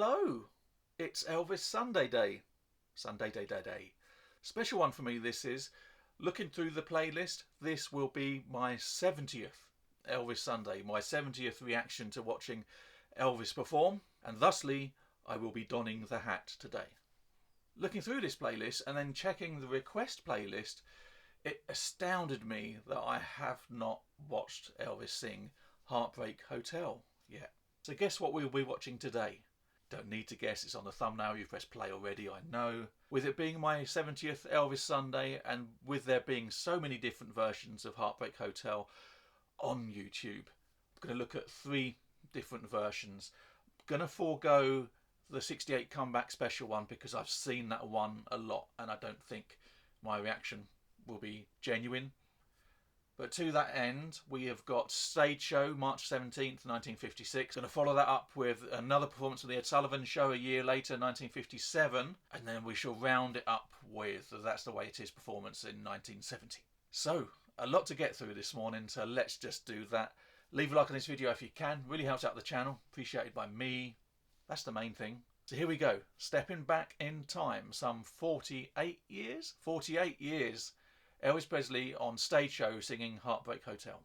Hello, it's Elvis Sunday Day. Sunday Day. Special one for me this is. Looking through the playlist, this will be my 70th Elvis Sunday, my 70th reaction to watching Elvis perform, and thusly I will be donning the hat today. Looking through this playlist and then checking the request playlist, it astounded me that I have not watched Elvis sing Heartbreak Hotel yet. So guess what we'll be watching today? Don't need to guess, it's on the thumbnail, you've pressed play already, I know. With it being my 70th Elvis Sunday, and with there being so many different versions of Heartbreak Hotel on YouTube, I'm going to look at 3 different versions. I'm going to forego the 68 comeback special one because I've seen that one a lot and I don't think my reaction will be genuine. But to that end, we have got Stage Show, March 17th, 1956. Going to follow that up with another performance of the Ed Sullivan Show a year later, 1957. And then we shall round it up with That's the Way It Is performance in 1970. So, a lot to get through this morning, so let's just do that. Leave a like on this video if you can. Really helps out the channel. Appreciated by me. That's the main thing. So here we go. Stepping back in time, some 48 years? 48 years. Elvis Presley on Stage Show singing Heartbreak Hotel.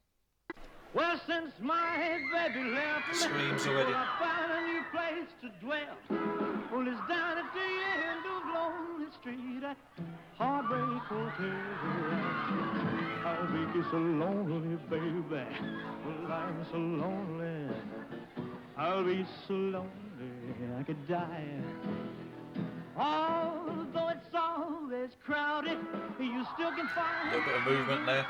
Well, since my baby left me, Screams already. well, I found a new place to dwell. Well, it's down at the end of Lonely Street at Heartbreak Hotel. I'll be so lonely, baby. Well, I'm so lonely. I'll be so lonely I could die. Although it's always crowded, you still can find A little bit of movement there.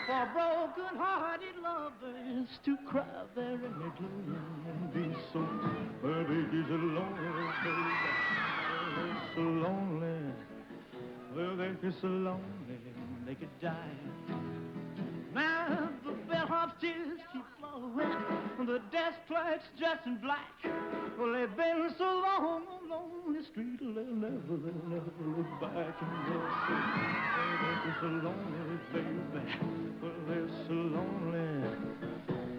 for broken-hearted lovers to cry there in the gloom and be so big, so lonely, baby. They're so lonely. Well, they're so lonely they could die. Now the bellhop's tears keep flowing, the desk clerk's dressed in black. Well, they've been so long on Lonely Street, they'll never look back. And they're so lonely, baby. Well, they're so lonely.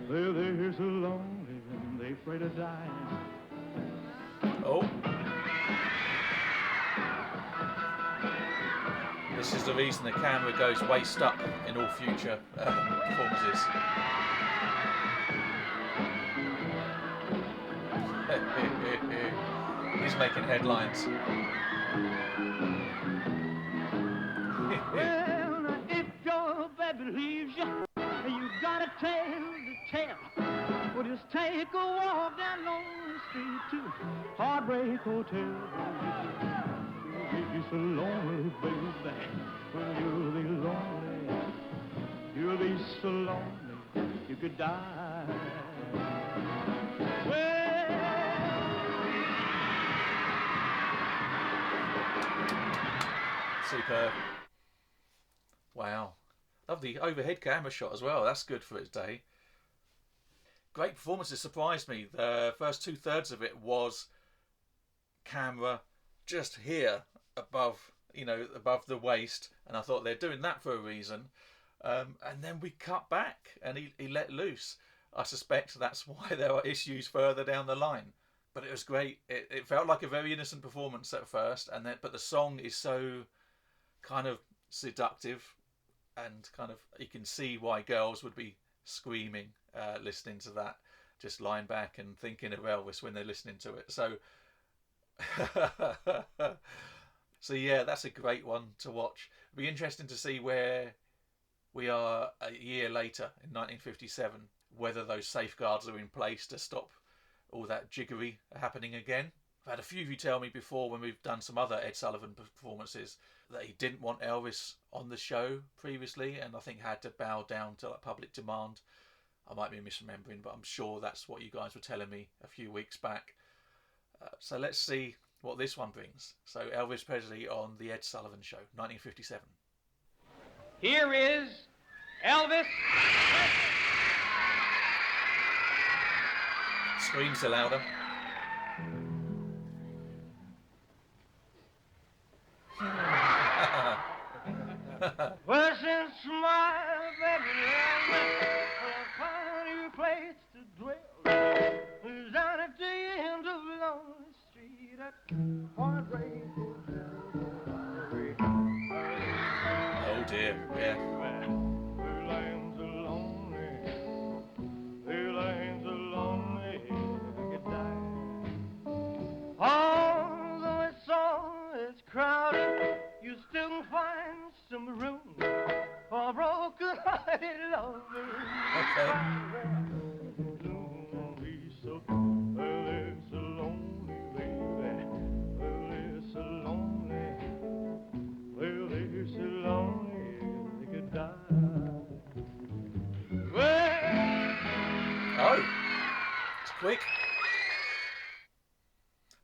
Well, they're so lonely, and they're afraid to die. Oh. This is the reason the camera goes waist up in all future performances. He's making headlines. Well, if your baby leaves you, you got a tale to tell. Well, just take a walk down Lonely Street to Heartbreak Hotel. You'll be so lonely, baby. Well, you'll be lonely. You'll be so lonely you could die. Well, Superb. Wow. Love the overhead camera shot as well. That's good for its day. Great performances surprised me. The first 2/3 of it was camera just here above, above the waist. And I thought they're doing that for a reason. And then we cut back and he let loose. I suspect that's why there are issues further down the line. But it was great. It felt like a very innocent performance at first, but the song is so kind of seductive, and kind of you can see why girls would be screaming listening to that, just lying back and thinking of Elvis when they're listening to it. So, so yeah, that's a great one to watch. It'll be interesting to see where we are a year later in 1957, whether those safeguards are in place to stop all that jiggery happening again. I've had a few of you tell me before when we've done some other Ed Sullivan performances that he didn't want Elvis on the show previously, and I think had to bow down to like public demand. I might be misremembering, but I'm sure that's what you guys were telling me a few weeks back. So let's see what this one brings. So Elvis Presley on the Ed Sullivan Show, 1957. here is Elvis. Screams are louder. Well, since my baby left me, well, I found a new place to dwells is down at the end of Lonely Street at Heartbreak Hotel. Oh dear, yeah. Her lands are lonely, her lands are lonely, they could die. Although it's all it's crowded, you still can find some room for broken-hearted lovers. Okay. So, well, it's so lonely, baby. Well, it's so lonely. Well, it's so lonely they could die. Well, Oh, it's quick.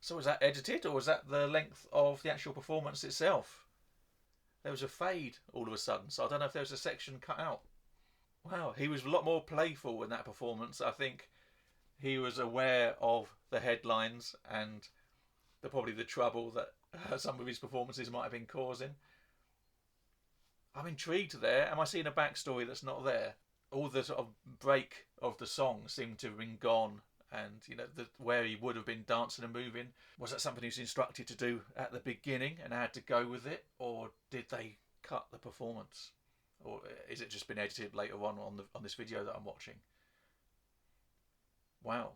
So was that edited, or was that the length of the actual performance itself? There was a fade all of a sudden, so I don't know if there was a section cut out. Wow, he was a lot more playful in that performance. I think he was aware of the headlines and probably the trouble that some of his performances might have been causing. I'm intrigued there. Am I seeing a backstory that's not there? All the sort of break of the song seemed to have been gone, and where he would have been dancing and moving, was that something he was instructed to do at the beginning and had to go with it, or did they cut the performance, or is it just been edited later on this video that I'm watching? Wow.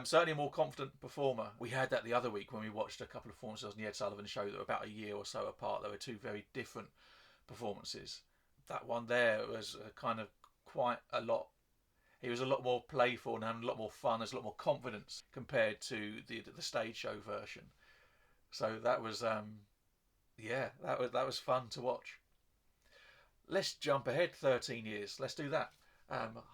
Certainly a more confident performer. We had that the other week when we watched a couple of performances on the Ed Sullivan Show that were about a year or so apart. There were two very different performances. That one there was kind of quite a lot. He was a lot more playful and having a lot more fun. There's a lot more confidence compared to the stage show version. So that was, that was fun to watch. Let's jump ahead 13 years. Let's do that.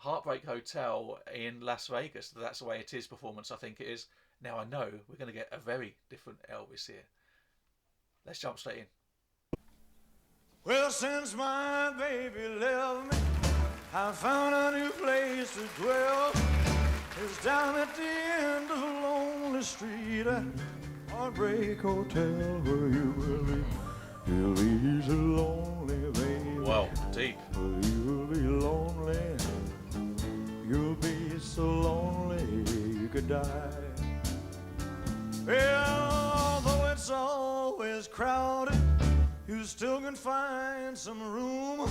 Heartbreak Hotel in Las Vegas. That's the way it is performance, I think it is. Now I know we're going to get a very different Elvis here. Let's jump straight in. well, since my baby left me, I found a new place to dwell. It's down at the end of a lonely street at Heartbreak Hotel, where you will be. You'll be so lonely, baby. Wow, deep. You'll be lonely. You'll be so lonely you could die. Well, though it's always crowded, you still can find some room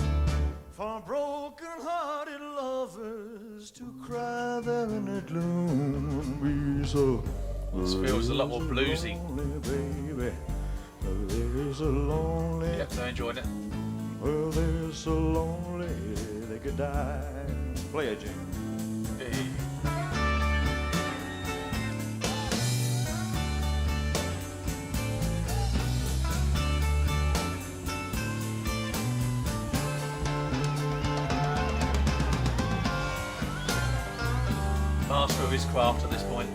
for broken-hearted lovers to cry there in the gloom. Be so. This feels a lot more bluesy. Lonely, baby. They're so lonely. Yep, they're enjoying it. Well, they're so lonely they could die. Play it, Jane. Hey. Master of his craft at this point.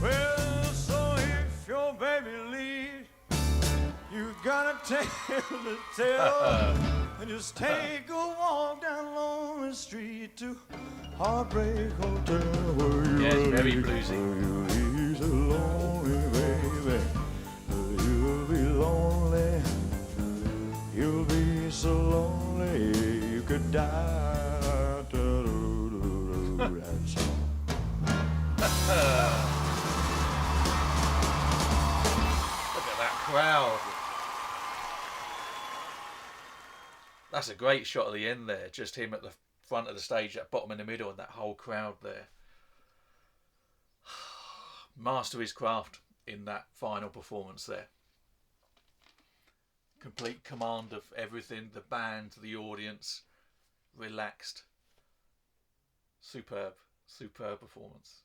Well, so if your baby leaves, you gotta tell the tale. And just take a walk down Lonely Street to Heartbreak Hotel, where you Yeah, it's will very be. bluesy. You'll be so lonely, baby. You'll be lonely. You'll be so lonely you could die. That's all. Look at that crowd. That's a great shot at the end there. Just him at the front of the stage, that bottom in the middle, and that whole crowd there. Master his craft in that final performance there. Complete command of everything, the band, the audience, relaxed. Superb performance.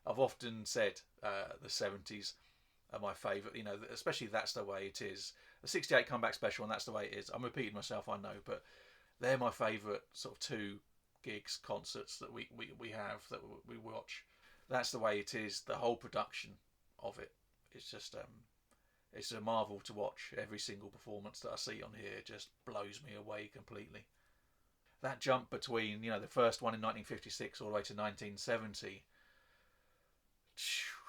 I've often said the 70s are my favourite, especially That's the Way It Is. The 68 Comeback Special, and That's the Way It Is. I'm repeating myself, I know, but they're my favourite sort of two gigs, concerts that we have, that we watch. That's the Way It Is. The whole production of it is just it's a marvel to watch. Every single performance that I see on here just blows me away completely. That jump between, the first one in 1956 all the way to 1970,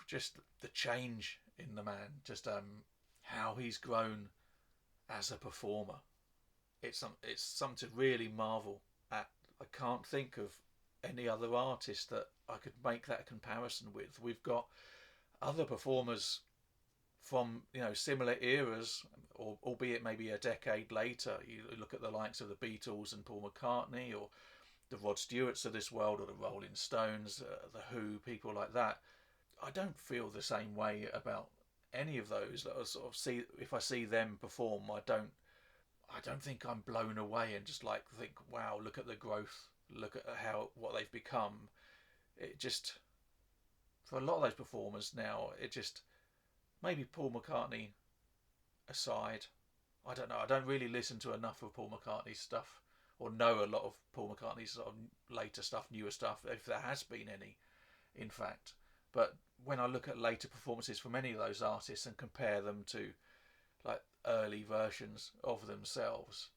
just the change in the man, just how he's grown as a performer. It's something to really marvel at. I can't think of any other artist that I could make that comparison with. We've got other performers from similar eras, or albeit maybe a decade later. You look at the likes of the Beatles and Paul McCartney, or the Rod Stewarts of this world, or the Rolling Stones, the Who, people like that. I don't feel the same way about any of those. That I sort of see, if I see them perform, I don't think I'm blown away and just like think, wow, look at the growth, look at what they've become. It just, for a lot of those performers now, it just, maybe Paul McCartney aside, I don't know. I don't really listen to enough of Paul McCartney's stuff, or know a lot of Paul McCartney's sort of later stuff, newer stuff, if there has been any, in fact. But when I look at later performances from any of those artists and compare them to like early versions of themselves,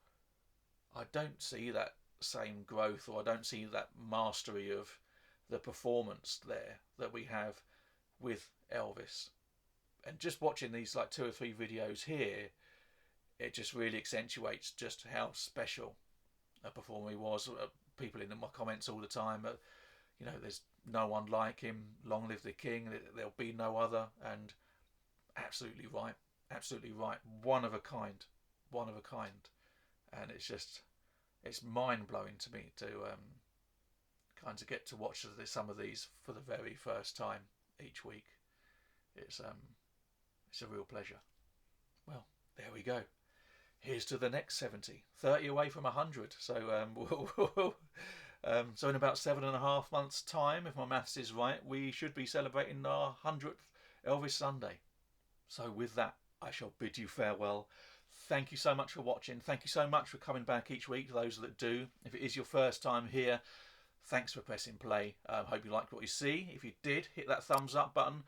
I don't see that same growth, or I don't see that mastery of the performance there that we have with Elvis. And just watching these like 2 or 3 videos here, it just really accentuates just how special a performer he was. People in my comments all the time, there's no one like him, long live the king, there'll be no other. And absolutely right, one of a kind. And it's mind-blowing to me to kind of get to watch some of these for the very first time each week. It's a real pleasure. Well, there we go. Here's to the next 70, 30 away from 100. So so in about 7.5 months' time, if my maths is right, we should be celebrating our 100th Elvis Sunday. So with that, I shall bid you farewell. Thank you so much for watching. Thank you so much for coming back each week, those that do. If it is your first time here, thanks for pressing play. Hope you liked what you see. If you did, hit that thumbs up button.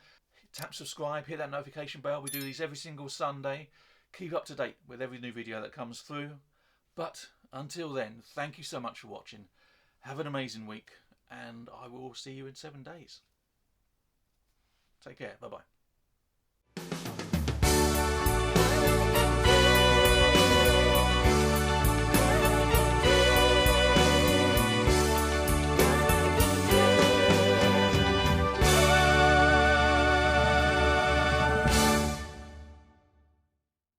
Tap subscribe, hit that notification bell. We do these every single Sunday. Keep up to date with every new video that comes through. But until then, thank you so much for watching. Have an amazing week, and I will see you in 7 days. Take care. Bye-bye.